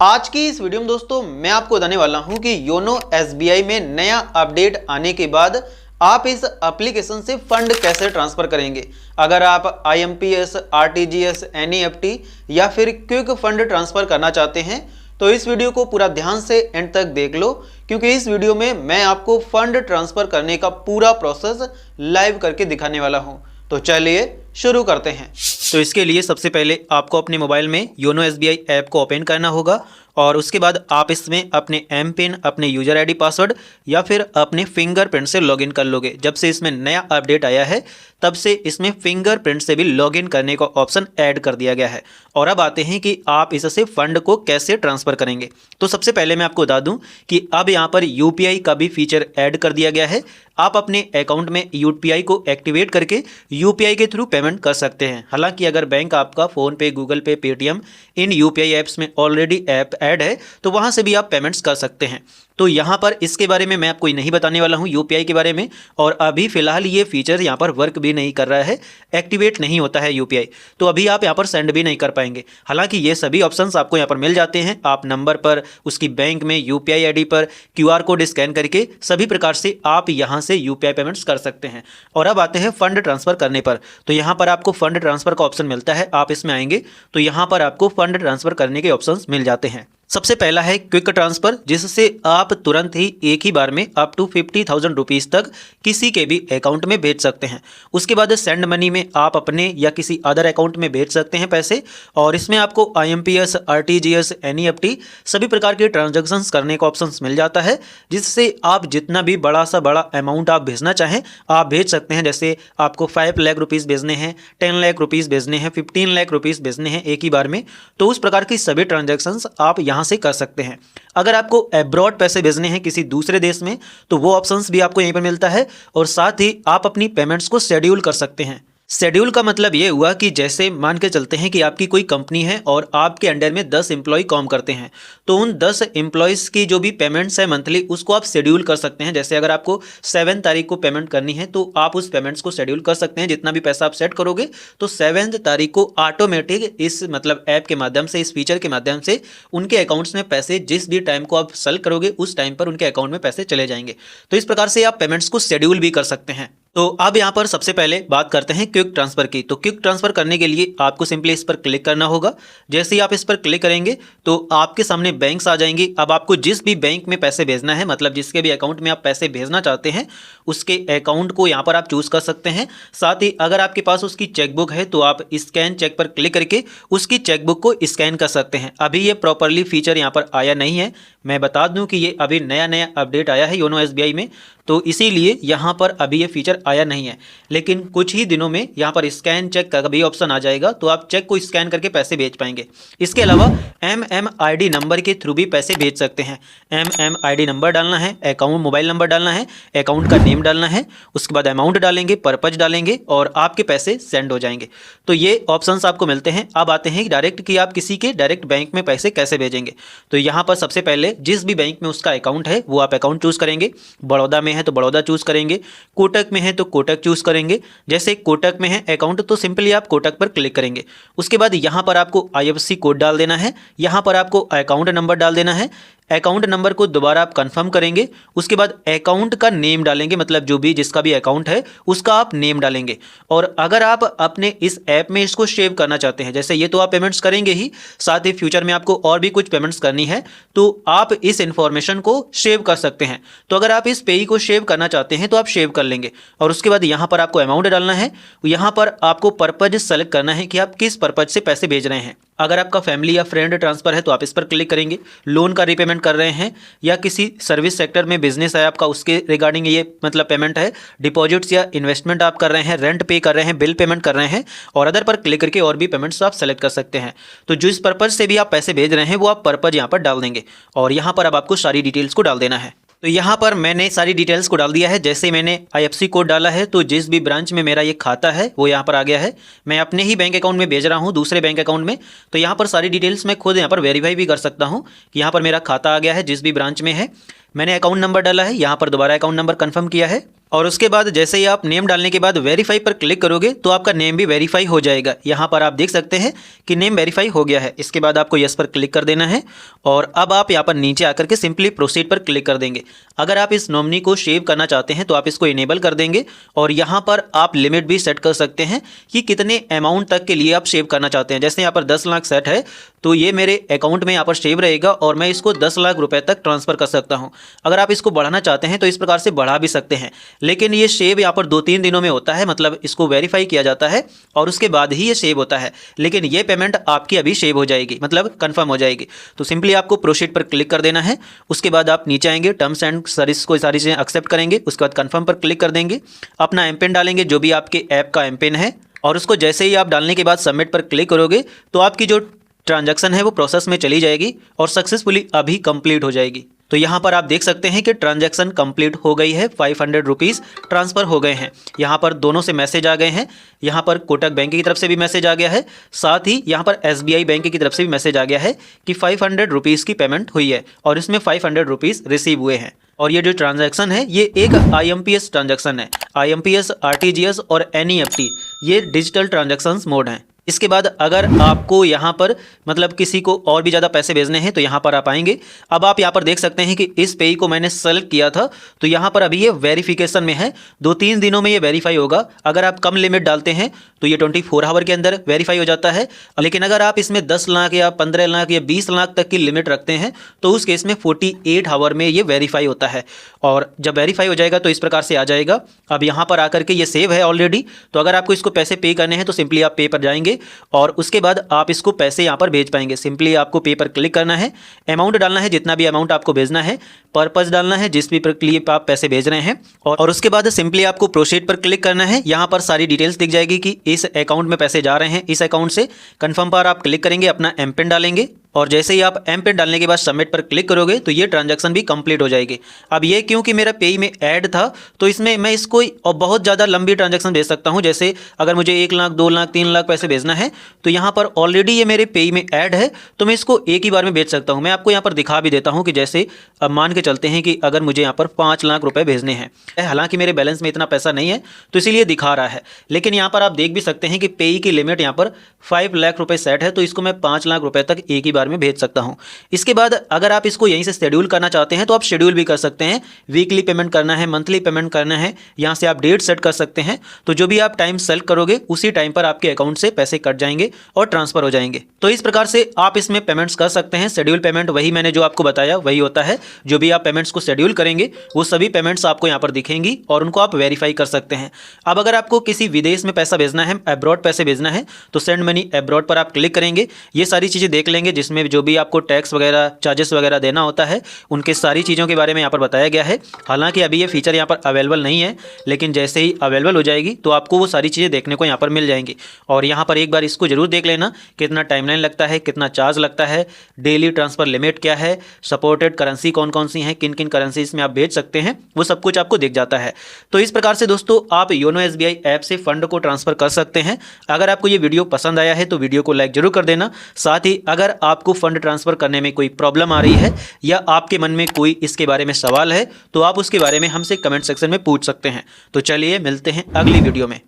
आज की इस वीडियो में दोस्तों मैं आपको बताने वाला हूं कि योनो एसबीआई में नया अपडेट आने के बाद आप इस एप्लीकेशन से फंड कैसे ट्रांसफर करेंगे। अगर आप आईएमपीएस, आरटीजीएस, एनईएफटी या फिर क्विक फंड ट्रांसफर करना चाहते हैं तो इस वीडियो को पूरा ध्यान से एंड तक देख लो, क्योंकि इस वीडियो में मैं आपको फंड ट्रांसफर करने का पूरा प्रोसेस लाइव करके दिखाने वाला हूं। तो चलिए शुरू करते हैं। तो इसके लिए सबसे पहले आपको अपने मोबाइल में योनो एसबीआई ऐप को ओपन करना होगा और उसके बाद आप इसमें अपने एम पिन, अपने यूजर आईडी, पासवर्ड या फिर अपने फिंगरप्रिंट से लॉगिन कर लोगे। जब से इसमें नया अपडेट आया है तब से इसमें फिंगरप्रिंट से भी लॉगिन करने का ऑप्शन ऐड कर दिया गया है। और अब आते हैं कि आप इससे फंड को कैसे ट्रांसफ़र करेंगे। तो सबसे पहले मैं आपको बता दूं कि अब यहाँ पर यूपीआई का भी फीचर ऐड कर दिया गया है। आप अपने अकाउंट में यूपीआई को एक्टिवेट करके यूपीआई के थ्रू पेमेंट कर सकते हैं। हालांकि अगर बैंक आपका फ़ोन पे, गूगल पे, पेटीएम इन यूपीआई ऐप्स में ऑलरेडी ऐप ऐड है तो वहां से भी आप पेमेंट्स कर सकते हैं। तो यहाँ पर इसके बारे में मैं आपको नहीं बताने वाला हूँ यूपीआई के बारे में, और अभी फिलहाल ये फीचर यहाँ पर वर्क भी नहीं कर रहा है, एक्टिवेट नहीं होता है यूपीआई। तो अभी आप यहाँ पर सेंड भी नहीं कर पाएंगे। हालांकि ये सभी ऑप्शंस आपको यहाँ पर मिल जाते हैं। आप नंबर पर, उसकी बैंक में, यूपीआई आईडी पर क्यूआर कोड स्कैन करके सभी प्रकार से आप यहाँ से यूपीआई पेमेंट्स कर सकते हैं। और अब आते हैं फंड ट्रांसफ़र करने पर। तो यहाँ पर आपको फंड ट्रांसफ़र का ऑप्शन मिलता है। आप इसमें आएंगे तो यहाँ पर आपको फंड ट्रांसफ़र करने के ऑप्शंस मिल जाते हैं। सबसे पहला है क्विक ट्रांसफ़र, जिससे आप तुरंत ही एक ही बार में अप टू 50,000 रुपीज़ तक किसी के भी अकाउंट में भेज सकते हैं। उसके बाद सेंड मनी में आप अपने या किसी अदर अकाउंट में भेज सकते हैं पैसे, और इसमें आपको आईएमपीएस, आरटीजीएस, एनईएफटी सभी प्रकार के ट्रांजैक्शंस करने का ऑप्शन मिल जाता है, जिससे आप जितना भी बड़ा सा बड़ा अमाउंट आप भेजना चाहें आप भेज सकते हैं। जैसे आपको 5 लाख रुपीज़ भेजने हैं, 10 लाख रुपीज़ भेजने हैं, 15 लाख रुपीज़ भेजने हैं एक ही बार में, तो उस प्रकार की सभी ट्रांजैक्शंस आप यहाँ से कर सकते हैं। अगर आपको अब्रॉड पैसे भेजने हैं किसी दूसरे देश में तो वो ऑप्शंस भी आपको यहीं पर मिलता है, और साथ ही आप अपनी पेमेंट्स को शेड्यूल कर सकते हैं। शेड्यूल का मतलब ये हुआ कि जैसे मान के चलते हैं कि आपकी कोई कंपनी है और आपके अंडर में 10 एम्प्लॉय काम करते हैं, तो उन 10 एम्प्लॉयज़ की जो भी पेमेंट्स है मंथली उसको आप शेड्यूल कर सकते हैं। जैसे अगर आपको 7 तारीख को पेमेंट करनी है तो आप उस पेमेंट्स को शेड्यूल कर सकते हैं। जितना भी पैसा आप सेट करोगे तो 7 तारीख को ऑटोमेटिक इस मतलब ऐप के माध्यम से, इस फीचर के माध्यम से उनके अकाउंट्स में पैसे जिस भी टाइम को आप सेल करोगे उस टाइम पर उनके अकाउंट में पैसे चले जाएंगे। तो इस प्रकार से आप पेमेंट्स को शेड्यूल भी कर सकते हैं। तो अब यहाँ पर सबसे पहले बात करते हैं क्विक ट्रांसफ़र की। तो क्विक ट्रांसफ़र करने के लिए आपको सिंपली इस पर क्लिक करना होगा। जैसे ही आप इस पर क्लिक करेंगे तो आपके सामने बैंक्स आ जाएंगी। अब आपको जिस भी बैंक में पैसे भेजना है, मतलब जिसके भी अकाउंट में आप पैसे भेजना चाहते हैं, उसके अकाउंट को यहाँ पर आप चूज़ कर सकते हैं। साथ ही अगर आपके पास उसकी चेकबुक है तो आप स्कैन चेक पर क्लिक करके उसकी चेकबुक को स्कैन कर सकते हैं। अभी ये प्रॉपरली फीचर यहाँ पर आया नहीं है। मैं बता दूं कि ये अभी नया नया अपडेट आया है योनो एसबीआई में, तो इसीलिए यहाँ पर अभी ये फीचर आया नहीं है। लेकिन कुछ ही दिनों में यहाँ पर स्कैन चेक का भी ऑप्शन आ जाएगा, तो आप चेक को स्कैन करके पैसे भेज पाएंगे। इसके अलावा एमएमआईडी नंबर के थ्रू भी पैसे भेज सकते हैं। एमएमआईडी नंबर डालना है, अकाउंट मोबाइल नंबर डालना है, अकाउंट का नेम डालना है, उसके बाद अमाउंट डालेंगे, पर्पज डालेंगे और आपके पैसे सेंड हो जाएंगे। तो ये ऑप्शंस आपको मिलते हैं। अब आते हैं डायरेक्ट कि आप किसी के डायरेक्ट बैंक में पैसे कैसे भेजेंगे। तो यहाँ पर सबसे पहले जिस भी बैंक में उसका अकाउंट है वो आप अकाउंट चूज़ करेंगे। बड़ौदा में है तो बड़ौदा चूज़ करेंगे, कोटक में है तो कोटक चूज़ करेंगे। जैसे कोटक में है अकाउंट तो सिंपली आप कोटक पर क्लिक करेंगे। उसके बाद यहाँ पर आपको आईएफएससी कोड डाल देना है, यहाँ पर आपको अकाउंट नंबर डाल देना है। अकाउंट नंबर को दोबारा आप कंफर्म करेंगे। उसके बाद अकाउंट का नेम डालेंगे, मतलब जो भी जिसका भी अकाउंट है उसका आप नेम डालेंगे। और अगर आप अपने इस ऐप में इसको सेव करना चाहते हैं, जैसे ये तो आप पेमेंट्स करेंगे ही, साथ ही फ्यूचर में आपको और भी कुछ पेमेंट्स करनी है तो आप इस इन्फॉर्मेशन को सेव कर सकते हैं। तो अगर आप इस पेई को सेव करना चाहते हैं तो आप सेव कर लेंगे। और उसके बाद यहाँ पर आपको अमाउंट डालना है। यहाँ पर आपको पर्पज सेलेक्ट करना है कि आप किस पर्पज से पैसे भेज रहे हैं। अगर आपका फैमिली या फ्रेंड ट्रांसफ़र है तो आप इस पर क्लिक करेंगे। लोन का रीपेमेंट कर रहे हैं या किसी सर्विस सेक्टर में बिजनेस है आपका, उसके रिगार्डिंग ये मतलब पेमेंट है। डिपॉजिट्स या इन्वेस्टमेंट आप कर रहे हैं, रेंट पे कर रहे हैं, बिल पेमेंट कर रहे हैं, और अदर पर क्लिक करके और भी पेमेंट्स आप सेलेक्ट कर सकते हैं। तो जिस पर्पज़ से भी आप पैसे भेज रहे हैं वो आप पर्पज़ यहाँ पर डाल देंगे, और यहाँ पर अब आपको सारी डिटेल्स को डाल देना है। तो यहाँ पर मैंने सारी डिटेल्स को डाल दिया है। जैसे मैंने आईएफएससी कोड डाला है तो जिस भी ब्रांच में मेरा ये खाता है वो यहाँ पर आ गया है। मैं अपने ही बैंक अकाउंट में भेज रहा हूँ दूसरे बैंक अकाउंट में, तो यहाँ पर सारी डिटेल्स मैं खुद यहाँ पर वेरीफाई भी कर सकता हूँ कि यहाँ पर मेरा खाता आ गया है जिस भी ब्रांच में है। मैंने अकाउंट नंबर डाला है, यहाँ पर दोबारा अकाउंट नंबर कंफर्म किया है और उसके बाद जैसे ही आप नेम डालने के बाद वेरीफाई पर क्लिक करोगे तो आपका नेम भी वेरीफाई हो जाएगा। यहाँ पर आप देख सकते हैं कि नेम वेरीफाई हो गया है। इसके बाद आपको यस पर क्लिक कर देना है और अब आप यहाँ पर नीचे आकर के सिंपली प्रोसीड पर क्लिक कर देंगे। अगर आप इस नॉमिनी को सेव करना चाहते हैं तो आप इसको इनेबल कर देंगे और यहाँ पर आप लिमिट भी सेट कर सकते हैं कि कितने अमाउंट तक के लिए आप सेव करना चाहते हैं। जैसे यहाँ पर 10 लाख सेट है तो ये मेरे अकाउंट में यहाँ पर सेव रहेगा और मैं इसको 10 लाख रुपए तक ट्रांसफ़र कर सकता हूँ। अगर आप इसको बढ़ाना चाहते हैं तो इस प्रकार से बढ़ा भी सकते हैं, लेकिन ये सेव यहाँ पर 2-3 दिनों में होता है, मतलब इसको वेरीफाई किया जाता है और उसके बाद ही ये सेव होता है। लेकिन ये पेमेंट आपकी अभी सेव हो जाएगी, मतलब कंफर्म हो जाएगी। तो सिंपली आपको प्रोसीड पर क्लिक कर देना है। उसके बाद आप नीचे आएंगे, टर्म्स एंड सर्विस को सारी चीज़ें एक्सेप्ट करेंगे। उसके बाद कन्फर्म पर क्लिक कर देंगे, अपना एमपिन डालेंगे जो भी आपके ऐप का एमपिन है और उसको जैसे ही आप डालने के बाद सबमिट पर क्लिक करोगे तो आपकी जो ट्रांजैक्शन है वो प्रोसेस में चली जाएगी और सक्सेसफुली अभी कंप्लीट हो जाएगी। तो यहाँ पर आप देख सकते हैं कि ट्रांजैक्शन कंप्लीट हो गई है, 500 रुपीज़ ट्रांसफ़र हो गए हैं। यहाँ पर दोनों से मैसेज आ गए हैं, यहाँ पर कोटक बैंक की तरफ से भी मैसेज आ गया है, साथ ही यहाँ पर SBI बैंक की तरफ से भी मैसेज आ गया है कि 500 रुपीज़ की पेमेंट हुई है और इसमें 500 रुपीज़ रिसीव हुए हैं। और ये जो ट्रांजैक्शन है ये एक IMPS ट्रांजैक्शन है। IMPS, RTGS और NEFT ये डिजिटल ट्रांजैक्शंस मोड हैं। इसके बाद अगर आपको यहाँ पर मतलब किसी को और भी ज़्यादा पैसे भेजने हैं तो यहाँ पर आप आएंगे। अब आप यहाँ पर देख सकते हैं कि इस पेई को मैंने सेलेक्ट किया था तो यहाँ पर अभी ये वेरिफिकेशन में है, 2-3 दिनों में ये वेरीफाई होगा। अगर आप कम लिमिट डालते हैं तो ये 24 आवर के अंदर वेरीफाई हो जाता है, लेकिन अगर आप इसमें 10 लाख या 15 लाख या 20 लाख तक की लिमिट रखते हैं तो उस केस में 48 आवर में ये वेरीफाई होता है। और जब वेरीफाई हो जाएगा तो इस प्रकार से आ जाएगा। अब यहाँ पर आकर के ये सेव है ऑलरेडी, तो अगर आपको इसको पैसे पे करने हैं तो सिंपली आप पे पर जाएंगे और उसके बाद आप इसको पैसे यहाँ पर भेज पाएंगे। सिंपली आपको पे पर क्लिक करना है, अमाउंट डालना है जितना भी अमाउंट आपको भेजना है, पर्पस डालना है जिस भी के लिए आप पैसे भेज रहे हैं और उसके बाद सिंपली आपको प्रोसीड पर क्लिक करना है। यहाँ पर सारी डिटेल्स दिख जाएगी कि इस अकाउंट में पैसे जा रहे हैं, इस अकाउंट से। कन्फर्म पर आप क्लिक करेंगे, अपना एमपिन डालेंगे और जैसे ही आप एमपिन डालने के बाद सबमिट पर क्लिक करोगे तो ये ट्रांजैक्शन भी कंप्लीट हो जाएगी। अब ये क्योंकि मेरा पेई में ऐड था तो इसमें मैं इसको और बहुत ज़्यादा लंबी ट्रांजैक्शन भेज सकता हूँ। जैसे अगर मुझे 1 लाख, 2 लाख, 3 लाख पैसे भेजना है तो यहाँ पर ऑलरेडी ये मेरे पेई में ऐड है तो मैं इसको एक ही बार में भेज सकता हूँ। मैं आपको यहाँ पर दिखा भी देता हूँ कि जैसे अब मान के चलते हैं कि अगर मुझे यहाँ पर 5 लाख रुपए भेजने हैं, हालांकि मेरे बैलेंस में इतना पैसा नहीं है तो इसीलिए दिखा रहा है, लेकिन यहाँ पर आप देख भी सकते हैं कि पेई की लिमिट यहाँ पर 5 लाख रुपए सेट है तो इसको मैं 5 लाख रुपए तक एक ही बार में भेज सकता हूँ। इसके बाद अगर आप इसको यहीं से शेड्यूल करना चाहते हैं तो आप शेड्यूल भी कर सकते हैं। वीकली पेमेंट करना है, मंथली पेमेंट करना है, यहाँ से आप डेट सेट कर सकते हैं। तो जो भी आप टाइम सेलेक्ट करोगे उसी टाइम पर आपके अकाउंट से पैसे कट जाएंगे और ट्रांसफर हो जाएंगे। तो इस प्रकार से आप इसमें पेमेंट्स कर सकते हैं। शेड्यूल पेमेंट वही मैंने जो आपको बताया वही होता है। जो भी आप पेमेंट्स को शेड्यूल करेंगे वो सभी पेमेंट्स आपको यहाँ पर दिखेंगी और उनको आप वेरीफाई कर सकते हैं। अब अगर आपको किसी विदेश में पैसा भेजना है, अब्रॉड पैसे भेजना है, तो सेंड मनी अब्रॉड पर आप क्लिक करेंगे। ये सारी चीज़ें देख लेंगे जिसमें जो भी आपको टैक्स वगैरह, चार्जेस वगैरह देना होता है, उनके सारी चीज़ों के बारे में यहाँ पर बताया गया है। हालांकि अभी ये फीचर यहाँ पर अवेलेबल नहीं है, लेकिन जैसे ही अवेलेबल हो जाएगी तो आपको वो सारी चीज़ें देखने को यहाँ पर मिल जाएंगी। और यहाँ पर एक बार इसको जरूर देख लेना कितना टाइमलाइन लगता है, कितना चार्ज लगता है, डेली ट्रांसफर लिमिट क्या है, सपोर्टेड करेंसी कौन कौन सी हैं, किन किन करेंसीज में आप भेज सकते हैं, वो सब कुछ आपको दिख जाता है। तो इस प्रकार से दोस्तों आप योनो SBI ऐप से फंड को ट्रांसफर कर सकते हैं। अगर आपको ये वीडियो पसंद आया है तो वीडियो को लाइक जरूर कर देना। साथ ही अगर आपको फंड ट्रांसफर करने में कोई प्रॉब्लम आ रही है या आपके मन में कोई इसके बारे में सवाल है तो आप उसके बारे में हमसे कमेंट सेक्शन में पूछ सकते हैं। तो चलिए मिलते हैं अगली वीडियो में।